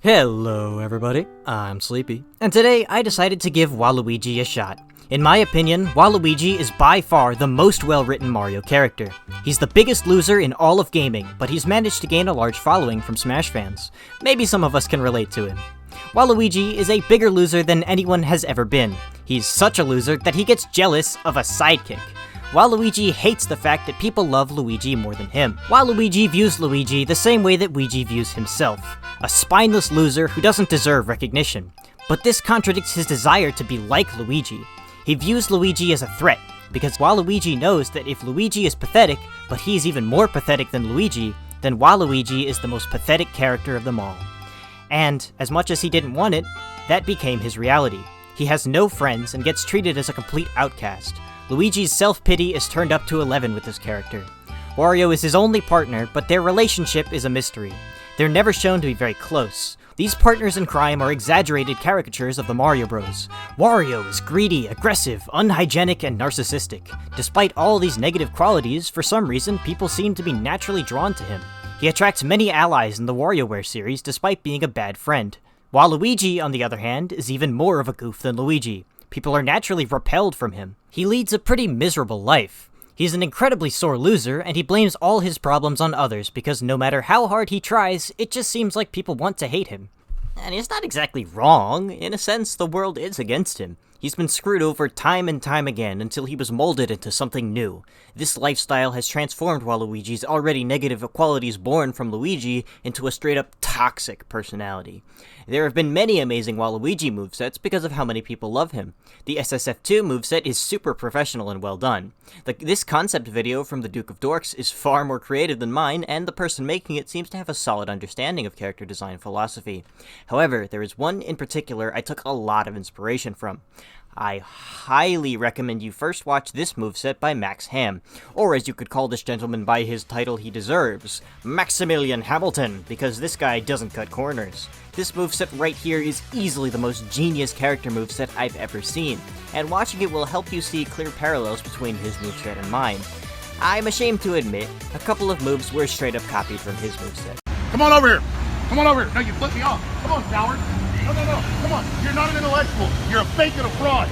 Hello everybody, I'm Sleepy, and today I decided to give Waluigi a shot. In my opinion, Waluigi is by far the most well-written Mario character. He's the biggest loser in all of gaming, but he's managed to gain a large following from Smash fans. Maybe some of us can relate to him. Waluigi is a bigger loser than anyone has ever been. He's such a loser that he gets jealous of a sidekick. Waluigi hates the fact that people love Luigi more than him. Waluigi views Luigi the same way that Luigi views himself, a spineless loser who doesn't deserve recognition. But this contradicts his desire to be like Luigi. He views Luigi as a threat, because Waluigi knows that if Luigi is pathetic, but he's even more pathetic than Luigi, then Waluigi is the most pathetic character of them all. And, as much as he didn't want it, that became his reality. He has no friends and gets treated as a complete outcast. Luigi's self-pity is turned up to 11 with this character. Wario is his only partner, but their relationship is a mystery. They're never shown to be very close. These partners in crime are exaggerated caricatures of the Mario Bros. Wario is greedy, aggressive, unhygienic, and narcissistic. Despite all these negative qualities, for some reason, people seem to be naturally drawn to him. He attracts many allies in the WarioWare series despite being a bad friend. Waluigi, on the other hand, is even more of a goof than Luigi. People are naturally repelled from him. He leads a pretty miserable life. He's an incredibly sore loser, and he blames all his problems on others because no matter how hard he tries, it just seems like people want to hate him. And he's not exactly wrong. In a sense, the world is against him. He's been screwed over time and time again until he was molded into something new. This lifestyle has transformed Waluigi's already negative qualities born from Luigi into a straight-up toxic personality. There have been many amazing Waluigi movesets because of how many people love him. The SSF2 moveset is super professional and well done. This concept video from the Duke of Dorks is far more creative than mine, and the person making it seems to have a solid understanding of character design philosophy. However, there is one in particular I took a lot of inspiration from. I highly recommend you first watch this moveset by Max Ham, or as you could call this gentleman by his title he deserves, Maximilian Hamilton, because this guy doesn't cut corners. This moveset right here is easily the most genius character moveset I've ever seen, and watching it will help you see clear parallels between his moveset and mine. I'm ashamed to admit, a couple of moves were straight up copied from his moveset. Come on over here! Come on over here! No, you flipped me off! Come on, coward! No, come on! You're not an intellectual! You're a fake and a fraud!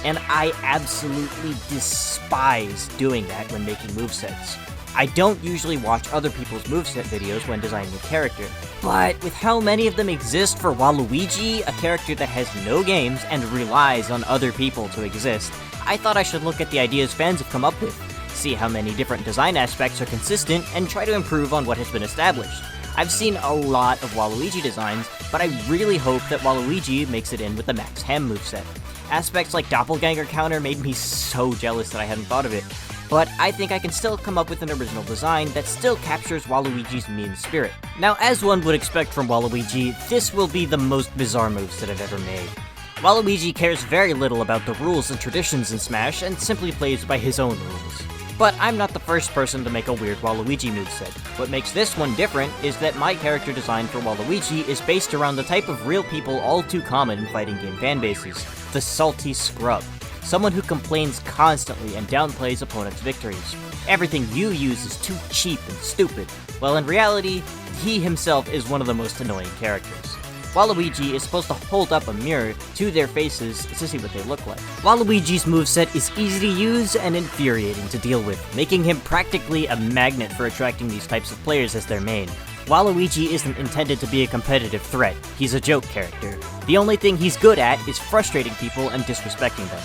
And I absolutely despise doing that when making movesets. I don't usually watch other people's moveset videos when designing a character, but with how many of them exist for Waluigi, a character that has no games and relies on other people to exist, I thought I should look at the ideas fans have come up with, see how many different design aspects are consistent, and try to improve on what has been established. I've seen a lot of Waluigi designs, but I really hope that Waluigi makes it in with the Max Ham moveset. Aspects like Doppelganger Counter made me so jealous that I hadn't thought of it, but I think I can still come up with an original design that still captures Waluigi's mean spirit. Now, as one would expect from Waluigi, this will be the most bizarre moveset I've ever made. Waluigi cares very little about the rules and traditions in Smash and simply plays by his own rules. But I'm not the first person to make a weird Waluigi moveset. What makes this one different is that my character design for Waluigi is based around the type of real people all too common in fighting game fanbases, the salty scrub. Someone who complains constantly and downplays opponents' victories. Everything you use is too cheap and stupid, while in reality, he himself is one of the most annoying characters. Waluigi is supposed to hold up a mirror to their faces to see what they look like. Waluigi's moveset is easy to use and infuriating to deal with, making him practically a magnet for attracting these types of players as their main. Waluigi isn't intended to be a competitive threat, he's a joke character. The only thing he's good at is frustrating people and disrespecting them.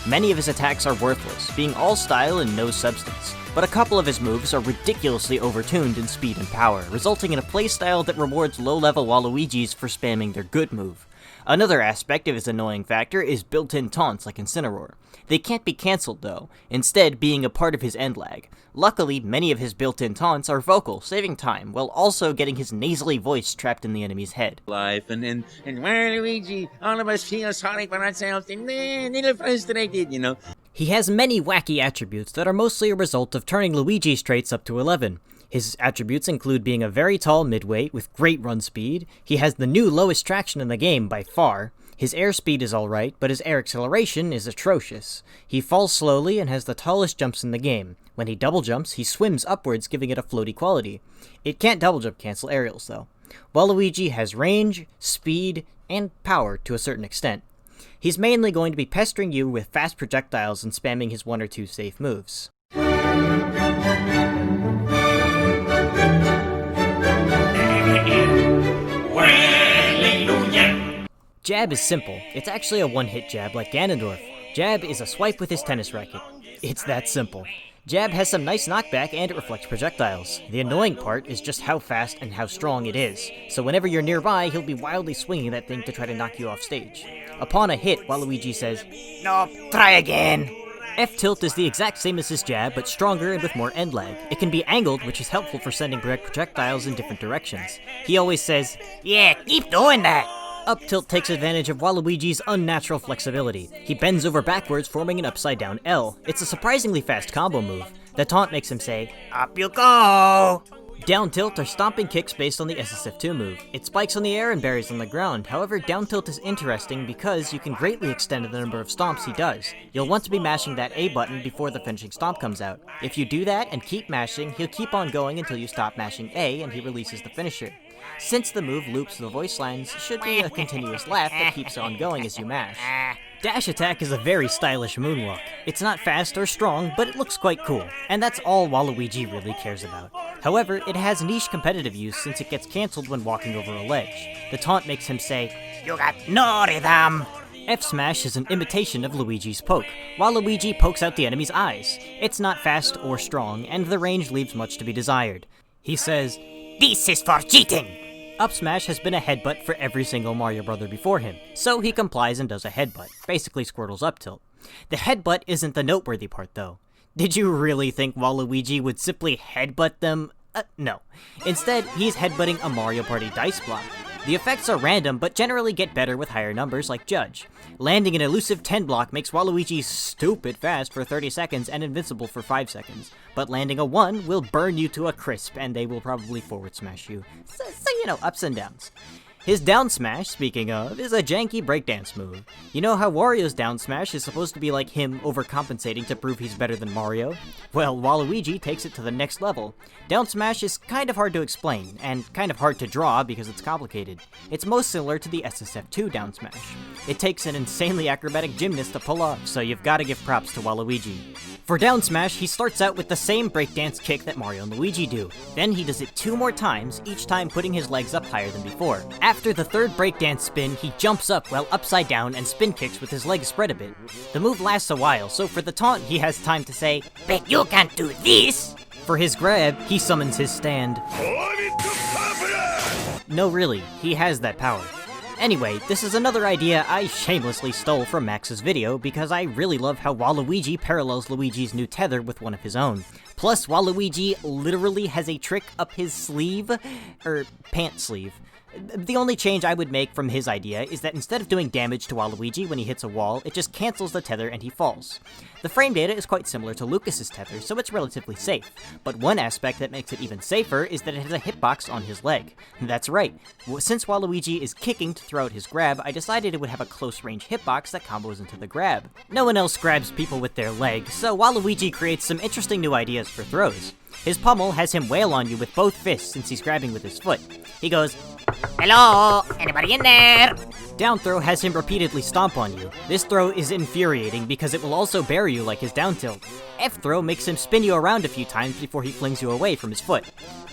Many of his attacks are worthless, being all style and no substance, but a couple of his moves are ridiculously overtuned in speed and power, resulting in a playstyle that rewards low-level Waluigis for spamming their good move. Another aspect of his annoying factor is built-in taunts like Incineroar. They can't be cancelled though, instead being a part of his end lag. Luckily, many of his built-in taunts are vocal, saving time, while also getting his nasally voice trapped in the enemy's head. Life and Waluigi, all of us feel sorry for ourselves and a little frustrated, you know. He has many wacky attributes that are mostly a result of turning Luigi's traits up to 11. His attributes include being a very tall midweight with great run speed, he has the new lowest traction in the game by far, his airspeed is alright, but his air acceleration is atrocious. He falls slowly and has the tallest jumps in the game. When he double jumps, he swims upwards, giving it a floaty quality. It can't double jump cancel aerials though. Waluigi has range, speed, and power to a certain extent. He's mainly going to be pestering you with fast projectiles and spamming his 1 or 2 safe moves. Jab is simple. It's actually a one-hit jab like Ganondorf. Jab is a swipe with his tennis racket. It's that simple. Jab has some nice knockback and it reflects projectiles. The annoying part is just how fast and how strong it is, so whenever you're nearby, he'll be wildly swinging that thing to try to knock you off stage. Upon a hit, Waluigi says, "No, try again." F-tilt is the exact same as his jab, but stronger and with more end lag. It can be angled, which is helpful for sending direct projectiles in different directions. He always says, "Yeah, keep doing that." Up tilt takes advantage of Waluigi's unnatural flexibility. He bends over backwards, forming an upside-down L. It's a surprisingly fast combo move. The taunt makes him say, "Up you go!" Down tilt are stomping kicks based on the SSF2 move. It spikes on the air and buries on the ground. However, down tilt is interesting because you can greatly extend the number of stomps he does. You'll want to be mashing that A button before the finishing stomp comes out. If you do that and keep mashing, he'll keep on going until you stop mashing A and he releases the finisher. Since the move loops the voice lines, should be a continuous laugh that keeps on going as you mash. Dash attack is a very stylish moonwalk. It's not fast or strong, but it looks quite cool, and that's all Waluigi really cares about. However, it has niche competitive use since it gets cancelled when walking over a ledge. The taunt makes him say, "You got no rhythm!" F-smash is an imitation of Luigi's poke. Waluigi pokes out the enemy's eyes. It's not fast or strong, and the range leaves much to be desired. He says, "This is for cheating!" Up smash has been a headbutt for every single Mario brother before him, so he complies and does a headbutt, basically Squirtle's up tilt. The headbutt isn't the noteworthy part though. Did you really think Waluigi would simply headbutt them? No. Instead, he's headbutting a Mario Party dice block. The effects are random, but generally get better with higher numbers like Judge. Landing an elusive 10 block makes Waluigi stupid fast for 30 seconds and invincible for 5 seconds. But landing a 1 will burn you to a crisp, and they will probably forward smash you. So ups and downs. His down smash, speaking of, is a janky breakdance move. You know how Wario's down smash is supposed to be like him overcompensating to prove he's better than Mario? Well, Waluigi takes it to the next level. Down smash is kind of hard to explain, and kind of hard to draw because it's complicated. It's most similar to the SSF2 down smash. It takes an insanely acrobatic gymnast to pull off, so you've gotta give props to Waluigi. For down smash, he starts out with the same breakdance kick that Mario and Luigi do. Then he does it 2 more times, each time putting his legs up higher than before. After the 3rd breakdance spin, he jumps up while upside down and spin kicks with his legs spread a bit. The move lasts a while, so for the taunt, he has time to say, "Bet you can't do this!" For his grab, he summons his stand. No, really, he has that power. Anyway, this is another idea I shamelessly stole from Max's video because I really love how Waluigi parallels Luigi's new tether with one of his own. Plus, Waluigi literally has a trick up his sleeve, pant sleeve. The only change I would make from his idea is that instead of doing damage to Waluigi when he hits a wall, it just cancels the tether and he falls. The frame data is quite similar to Lucas's tether, so it's relatively safe. But one aspect that makes it even safer is that it has a hitbox on his leg. That's right. Since Waluigi is kicking to throw out his grab, I decided it would have a close-range hitbox that combos into the grab. No one else grabs people with their leg, so Waluigi creates some interesting new ideas for throws. His pummel has him wail on you with both fists since he's grabbing with his foot. He goes, "Hello? Anybody in there?" Down throw has him repeatedly stomp on you. This throw is infuriating because it will also bury you like his down tilt. F throw makes him spin you around a few times before he flings you away from his foot.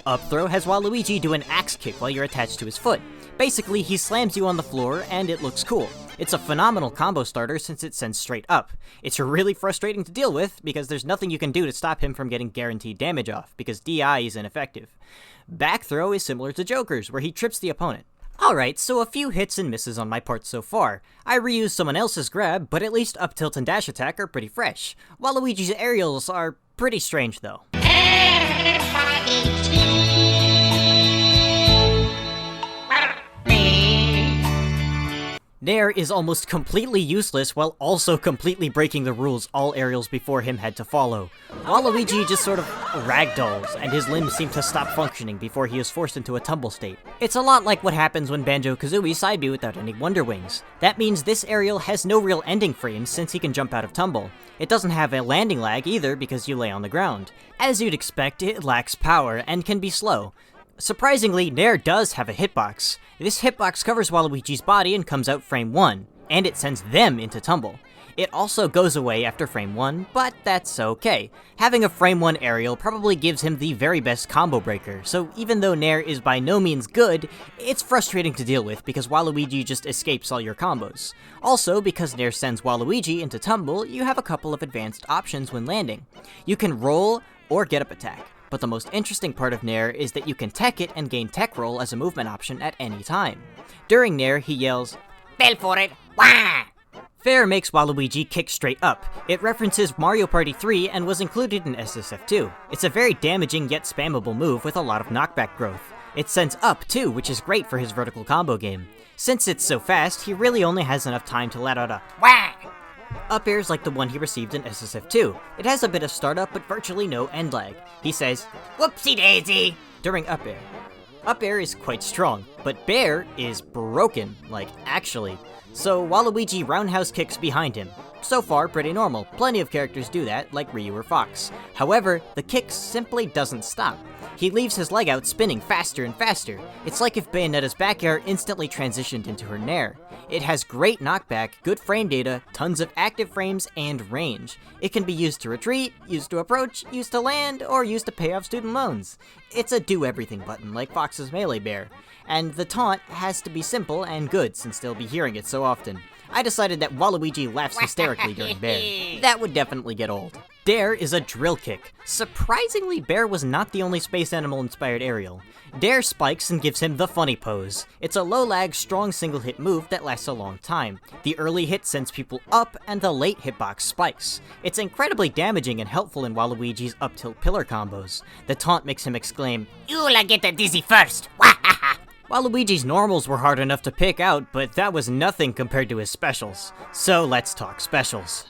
Up throw has Waluigi do an axe kick while you're attached to his foot. Basically, he slams you on the floor and it looks cool. It's a phenomenal combo starter since it sends straight up. It's really frustrating to deal with because there's nothing you can do to stop him from getting guaranteed damage off because DI is ineffective. Back throw is similar to Joker's, where he trips the opponent. Alright, so a few hits and misses on my part so far. I reused someone else's grab, but at least up tilt and dash attack are pretty fresh. Waluigi's aerials are pretty strange though. Nair is almost completely useless while also completely breaking the rules all aerials before him had to follow. Waluigi just sort of ragdolls, and his limbs seem to stop functioning before he is forced into a tumble state. It's a lot like what happens when Banjo-Kazooie side B without any Wonder Wings. That means this aerial has no real ending frames since he can jump out of tumble. It doesn't have a landing lag either because you lay on the ground. As you'd expect, it lacks power and can be slow. Surprisingly, Nair does have a hitbox. This hitbox covers Waluigi's body and comes out frame 1, and it sends them into tumble. It also goes away after frame 1, but that's okay. Having a frame 1 aerial probably gives him the very best combo breaker, so even though Nair is by no means good, it's frustrating to deal with because Waluigi just escapes all your combos. Also, because Nair sends Waluigi into tumble, you have a couple of advanced options when landing. You can roll or get up attack, but the most interesting part of Nair is that you can tech it and gain tech roll as a movement option at any time. During Nair, he yells, "Bell for it! Wah!" Fair makes Waluigi kick straight up. It references Mario Party 3 and was included in SSF2. It's a very damaging yet spammable move with a lot of knockback growth. It sends up too, which is great for his vertical combo game. Since it's so fast, he really only has enough time to let out a wah! Up airs like the one he received in SSF2. It has a bit of startup but virtually no end lag. He says, "Whoopsie daisy!" during up air. Up air is quite strong, but Bear is broken, like actually. So Waluigi roundhouse kicks behind him. So far, pretty normal. Plenty of characters do that, like Ryu or Fox. However, the kick simply doesn't stop. He leaves his leg out spinning faster and faster. It's like if Bayonetta's back air instantly transitioned into her Nair. It has great knockback, good frame data, tons of active frames, and range. It can be used to retreat, used to approach, used to land, or used to pay off student loans. It's a do-everything button, like Fox's Melee Bear. And the taunt has to be simple and good, since they'll be hearing it so often. I decided that Waluigi laughs hysterically during Bear. That would definitely get old. Dare is a drill kick. Surprisingly, Bear was not the only space animal-inspired aerial. Dare spikes and gives him the funny pose. It's a low-lag, strong single-hit move that lasts a long time. The early hit sends people up, and the late hitbox spikes. It's incredibly damaging and helpful in Waluigi's up-tilt pillar combos. The taunt makes him exclaim, "You'll get the dizzy first!" Waluigi's normals were hard enough to pick out, but that was nothing compared to his specials. So let's talk specials.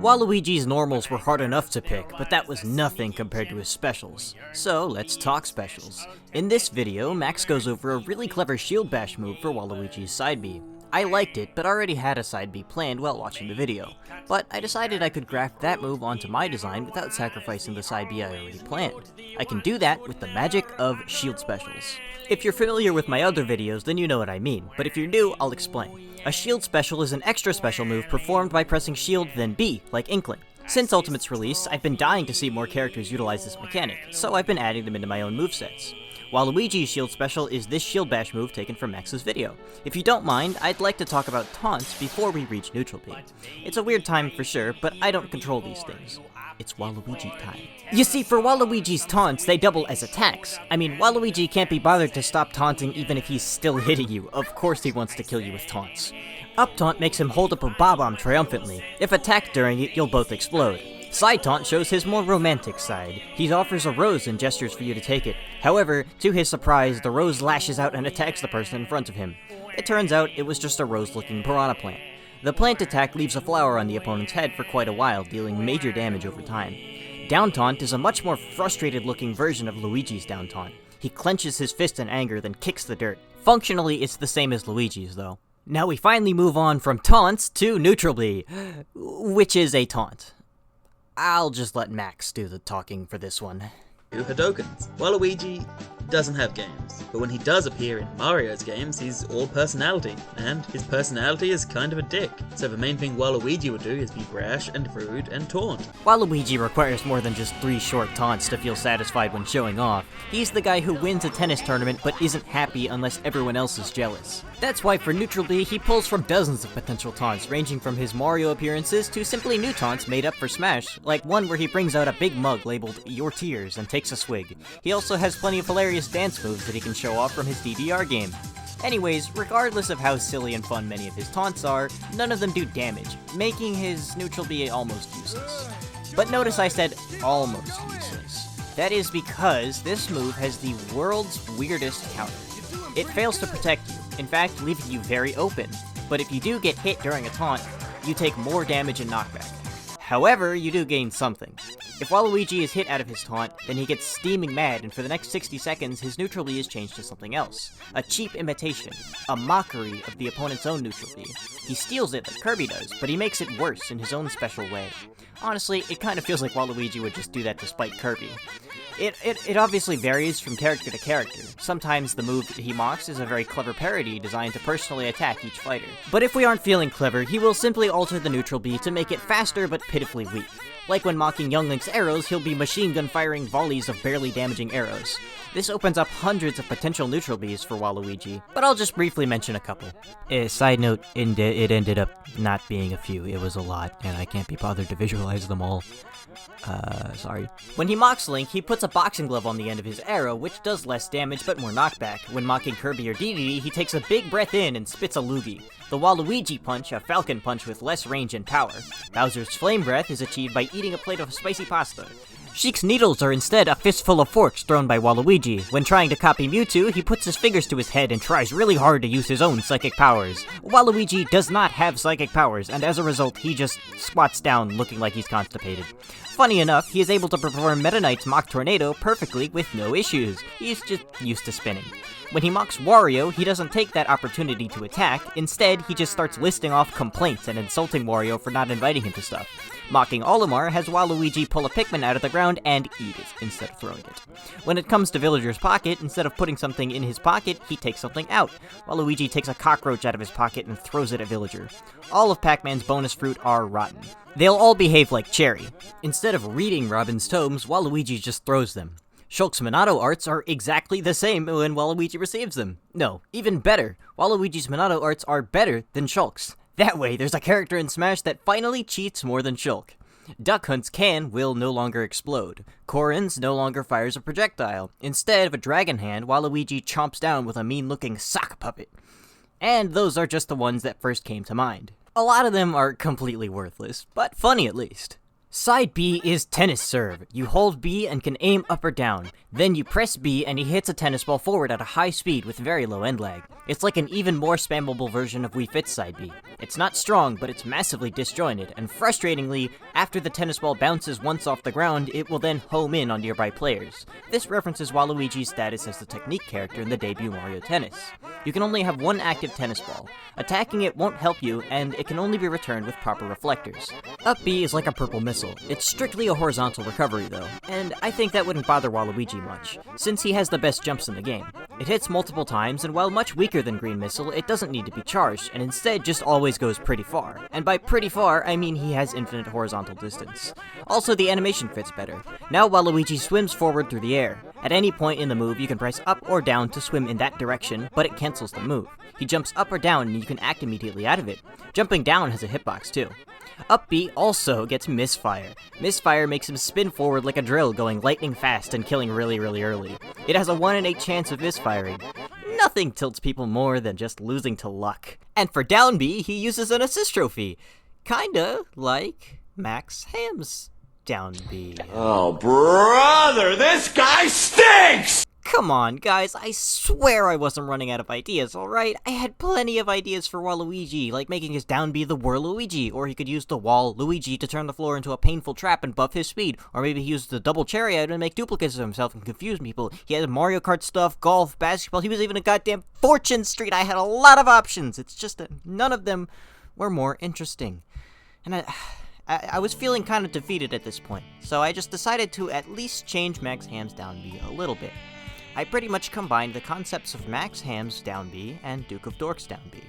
Waluigi's normals were hard enough to pick, but that was nothing compared to his specials. So let's talk specials. In this video, Max goes over a really clever shield bash move for Waluigi's side B. I liked it, but already had a side B planned while watching the video. But I decided I could graft that move onto my design without sacrificing the side B I already planned. I can do that with the magic of shield specials. If you're familiar with my other videos, then you know what I mean, but if you're new, I'll explain. A shield special is an extra special move performed by pressing shield then B, like Inkling. Since Ultimate's release, I've been dying to see more characters utilize this mechanic, so I've been adding them into my own movesets. Waluigi's shield special is this shield bash move taken from Max's video. If you don't mind, I'd like to talk about taunts before we reach neutral B. It's a weird time for sure, but I don't control these things. It's Waluigi time. You see, for Waluigi's taunts, they double as attacks. I mean, Waluigi can't be bothered to stop taunting even if he's still hitting you. Of course he wants to kill you with taunts. Up taunt makes him hold up a Bob-omb triumphantly. If attacked during it, you'll both explode. Side taunt shows his more romantic side. He offers a rose and gestures for you to take it. However, to his surprise, the rose lashes out and attacks the person in front of him. It turns out it was just a rose-looking piranha plant. The plant attack leaves a flower on the opponent's head for quite a while, dealing major damage over time. Down taunt is a much more frustrated-looking version of Luigi's down taunt. He clenches his fist in anger, then kicks the dirt. Functionally, it's the same as Luigi's, though. Now we finally move on from taunts to neutral B, which is a taunt. I'll just let Max do the talking for this one. Hadokens. Waluigi doesn't have games, but when he does appear in Mario's games, he's all personality, and his personality is kind of a dick. So the main thing Waluigi would do is be brash and rude and taunt. Waluigi requires more than just 3 short taunts to feel satisfied when showing off. He's the guy who wins a tennis tournament but isn't happy unless everyone else is jealous. That's why for neutral B, he pulls from dozens of potential taunts, ranging from his Mario appearances to simply new taunts made up for Smash, like one where he brings out a big mug labeled "Your Tears" and takes a swig. He also has plenty of hilarious dance moves that he can show off from his DDR game. Anyways, regardless of how silly and fun many of his taunts are, none of them do damage, making his neutral B almost useless. But notice I said almost useless. That is because this move has the world's weirdest counter. It fails to protect you, in fact leaving you very open, but if you do get hit during a taunt, you take more damage and knockback. However, you do gain something. If Waluigi is hit out of his taunt, then he gets steaming mad, and for the next 60 seconds, his neutral B is changed to something else. A cheap imitation, a mockery of the opponent's own neutral B. He steals it like Kirby does, but he makes it worse in his own special way. Honestly, it kind of feels like Waluigi would just do that to spite Kirby. It obviously varies from character to character. Sometimes the move he mocks is a very clever parody designed to personally attack each fighter. But if we aren't feeling clever, he will simply alter the neutral B to make it faster but pitifully weak. Like when mocking Young Link's arrows, he'll be machine gun firing volleys of barely damaging arrows. This opens up hundreds of potential neutral Bs for Waluigi, but I'll just briefly mention a couple. Side note, it ended up not being a few, it was a lot, and I can't be bothered to visualize them all. Sorry. When he mocks Link, he puts a boxing glove on the end of his arrow, which does less damage but more knockback. When mocking Kirby or Dedede, he takes a big breath in and spits a loogie. The Waluigi punch, a falcon punch with less range and power. Bowser's flame breath is achieved by eating a plate of spicy pasta. Sheik's needles are instead a fistful of forks thrown by Waluigi. When trying to copy Mewtwo, he puts his fingers to his head and tries really hard to use his own psychic powers. Waluigi does not have psychic powers, and as a result, he just squats down looking like he's constipated. Funny enough, he is able to perform Meta Knight's Mock Tornado perfectly with no issues. He's just used to spinning. When he mocks Wario, he doesn't take that opportunity to attack. Instead, he just starts listing off complaints and insulting Wario for not inviting him to stuff. Mocking Olimar has Waluigi pull a Pikmin out of the ground and eat it, instead of throwing it. When it comes to Villager's pocket, instead of putting something in his pocket, he takes something out. Waluigi takes a cockroach out of his pocket and throws it at Villager. All of Pac-Man's bonus fruit are rotten. They'll all behave like Cherry. Instead of reading Robin's tomes, Waluigi just throws them. Shulk's Minato arts are exactly the same when Waluigi receives them. No, even better. Waluigi's Minato arts are better than Shulk's. That way, there's a character in Smash that finally cheats more than Shulk. Duck Hunt's can will no longer explode. Corrin's no longer fires a projectile. Instead of a dragon hand, Waluigi chomps down with a mean-looking sock puppet. And those are just the ones that first came to mind. A lot of them are completely worthless, but funny at least. Side B is Tennis Serve. You hold B and can aim up or down. Then you press B and he hits a tennis ball forward at a high speed with very low end lag. It's like an even more spammable version of Wii Fit's Side B. It's not strong, but it's massively disjointed, and frustratingly, after the tennis ball bounces once off the ground, it will then home in on nearby players. This references Waluigi's status as the technique character in the debut Mario Tennis. You can only have one active tennis ball. Attacking it won't help you, and it can only be returned with proper reflectors. Up B is like a purple missile. It's strictly a horizontal recovery though, and I think that wouldn't bother Waluigi much, since he has the best jumps in the game. It hits multiple times, and while much weaker than Green Missile, it doesn't need to be charged, and instead just always goes pretty far. And by pretty far, I mean he has infinite horizontal distance. Also, the animation fits better. Now Waluigi swims forward through the air. At any point in the move, you can press up or down to swim in that direction, but it cancels the move. He jumps up or down, and you can act immediately out of it. Jumping down has a hitbox too. Up B also gets Misfire. Misfire makes him spin forward like a drill, going lightning fast and killing really early. It has a 1 in 8 chance of misfiring. Nothing tilts people more than just losing to luck. And for down B, he uses an assist trophy. Kinda like Max Ham's down B. Oh, brother, this guy stinks! Come on, guys, I swear I wasn't running out of ideas, alright? I had plenty of ideas for Waluigi, like making his down B the Waluigi, or he could use the wall Luigi to turn the floor into a painful trap and buff his speed, or maybe he used the double cherry item to make duplicates of himself and confuse people. He had Mario Kart stuff, golf, basketball, he was even a goddamn Fortune Street. I had a lot of options. It's just that none of them were more interesting. And I was feeling kind of defeated at this point, so I just decided to at least change Max Ham's down B a little bit. I pretty much combined the concepts of Max Ham's down B and Duke of Dork's down B,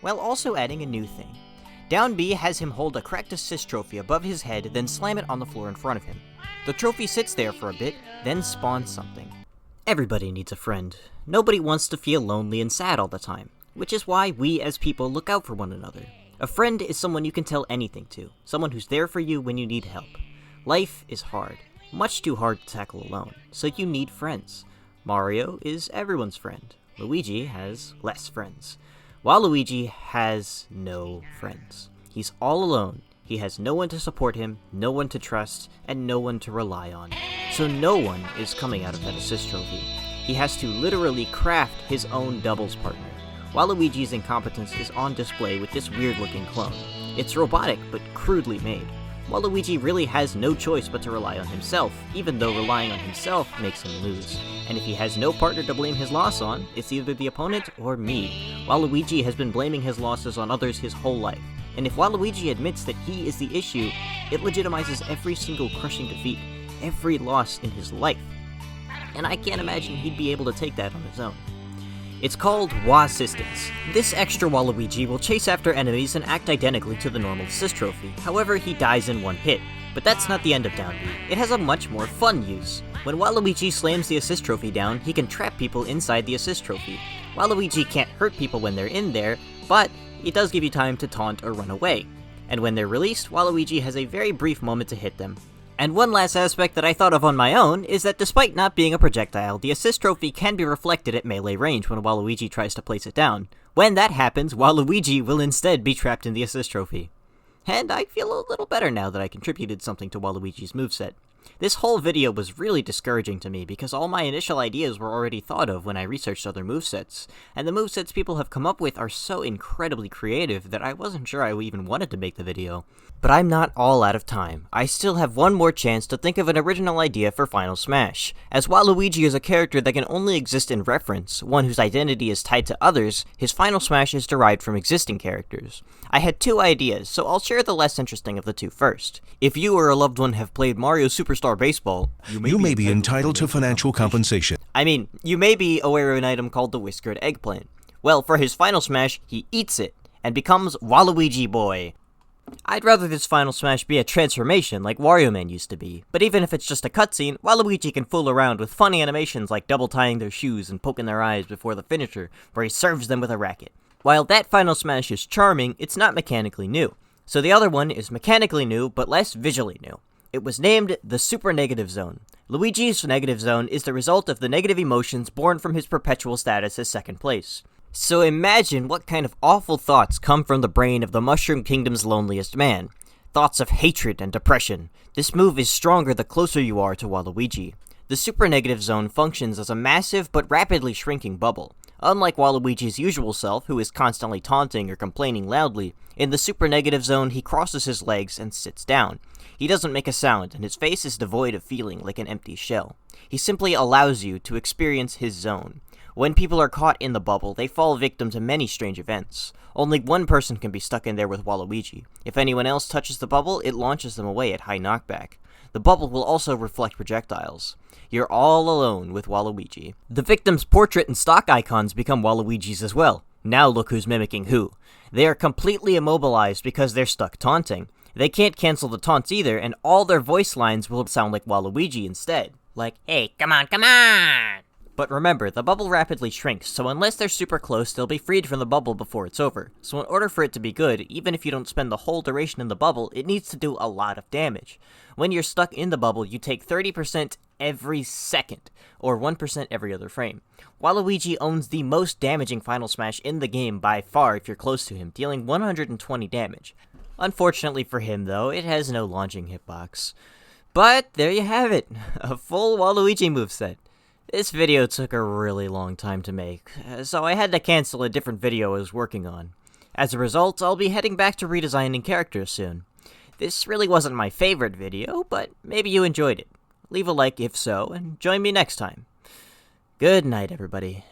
while also adding a new thing. Down B has him hold a correct assist trophy above his head, then slam it on the floor in front of him. The trophy sits there for a bit, then spawns something. Everybody needs a friend. Nobody wants to feel lonely and sad all the time, which is why we as people look out for one another. A friend is someone you can tell anything to, someone who's there for you when you need help. Life is hard, much too hard to tackle alone, so you need friends. Mario is everyone's friend. Luigi has less friends. Waluigi has no friends. He's all alone. He has no one to support him, no one to trust, and no one to rely on. So no one is coming out of that assist trophy. He has to literally craft his own doubles partner. Waluigi's incompetence is on display with this weird-looking clone. It's robotic, but crudely made. Waluigi really has no choice but to rely on himself, even though relying on himself makes him lose. And if he has no partner to blame his loss on, it's either the opponent or me. Waluigi has been blaming his losses on others his whole life, and if Waluigi admits that he is the issue, it legitimizes every single crushing defeat, every loss in his life. And I can't imagine he'd be able to take that on his own. It's called Wa-Assistance. This extra Waluigi will chase after enemies and act identically to the normal assist trophy, however he dies in one hit. But that's not the end of Down B. It has a much more fun use. When Waluigi slams the assist trophy down, he can trap people inside the assist trophy. Waluigi can't hurt people when they're in there, but it does give you time to taunt or run away. And when they're released, Waluigi has a very brief moment to hit them. And one last aspect that I thought of on my own is that despite not being a projectile, the assist trophy can be reflected at melee range when Waluigi tries to place it down. When that happens, Waluigi will instead be trapped in the assist trophy. And I feel a little better now that I contributed something to Waluigi's moveset. This whole video was really discouraging to me because all my initial ideas were already thought of when I researched other movesets, and the movesets people have come up with are so incredibly creative that I wasn't sure I even wanted to make the video. But I'm not all out of time. I still have one more chance to think of an original idea for Final Smash. As Waluigi is a character that can only exist in reference, one whose identity is tied to others, his Final Smash is derived from existing characters. I had two ideas, so I'll share the less interesting of the two first. If you or a loved one have played Mario Superstar Baseball, you may be entitled to financial compensation. You may be aware of an item called the Whiskered Eggplant. Well, for his Final Smash, he eats it, and becomes Waluigi Boy. I'd rather this Final Smash be a transformation like Wario Man used to be, but even if it's just a cutscene, Waluigi can fool around with funny animations like double tying their shoes and poking their eyes before the finisher, where he serves them with a racket. While that Final Smash is charming, it's not mechanically new. So the other one is mechanically new, but less visually new. It was named the Super Negative Zone. Luigi's negative zone is the result of the negative emotions born from his perpetual status as second place. So imagine what kind of awful thoughts come from the brain of the Mushroom Kingdom's loneliest man. Thoughts of hatred and depression. This move is stronger the closer you are to Waluigi. The Super Negative Zone functions as a massive but rapidly shrinking bubble. Unlike Waluigi's usual self, who is constantly taunting or complaining loudly, in the Super Negative Zone he crosses his legs and sits down. He doesn't make a sound, and his face is devoid of feeling like an empty shell. He simply allows you to experience his zone. When people are caught in the bubble, they fall victim to many strange events. Only one person can be stuck in there with Waluigi. If anyone else touches the bubble, it launches them away at high knockback. The bubble will also reflect projectiles. You're all alone with Waluigi. The victim's portrait and stock icons become Waluigi's as well. Now look who's mimicking who. They are completely immobilized because they're stuck taunting. They can't cancel the taunts either, and all their voice lines will sound like Waluigi instead. Like, hey, come on, come on! But remember, the bubble rapidly shrinks, so unless they're super close, they'll be freed from the bubble before it's over. So in order for it to be good, even if you don't spend the whole duration in the bubble, it needs to do a lot of damage. When you're stuck in the bubble, you take 30% every second, or 1% every other frame. Waluigi owns the most damaging Final Smash in the game by far if you're close to him, dealing 120 damage. Unfortunately for him, though, it has no launching hitbox. But there you have it, a full Waluigi moveset. This video took a really long time to make, so I had to cancel a different video I was working on. As a result, I'll be heading back to redesigning characters soon. This really wasn't my favorite video, but maybe you enjoyed it. Leave a like if so, and join me next time. Good night, everybody.